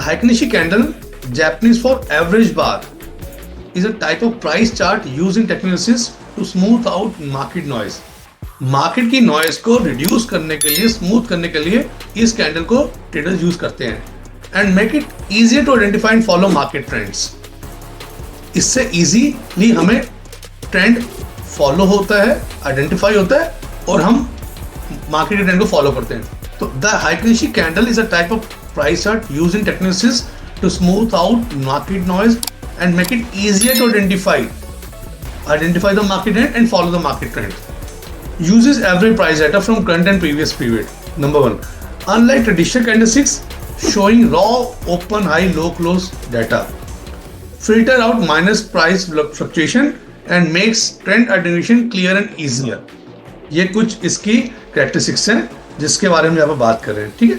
Haiknishi candle, Japanese for average bar, is a type of price chart used in technologies to smooth out market noise. Market की noise को reduce करने के लिए, smooth करने के लिए इस कैंडल को ट्रेडर्स यूज करते हैं and make it easier to identify and follow market trends. इससे इजीली हमें ट्रेंड फॉलो होता है, आइडेंटिफाई होता है और हम मार्केट के ट्रेंड को फॉलो करते हैं. तो the Heikin Ashi candle is a type of price chart used in techniques to smooth out market noise and make it easier to identify the market trend and follow the market trend. Uses average price data from current and previous period. Number 1. Unlike traditional candlesticks showing raw open high low close data, filter out minus price fluctuation and makes trend identification clear and easier. ये कुछ इसकी characteristics हैं जिसके बारे में यहाँ पर बात कर रहे हैं. ठीक है.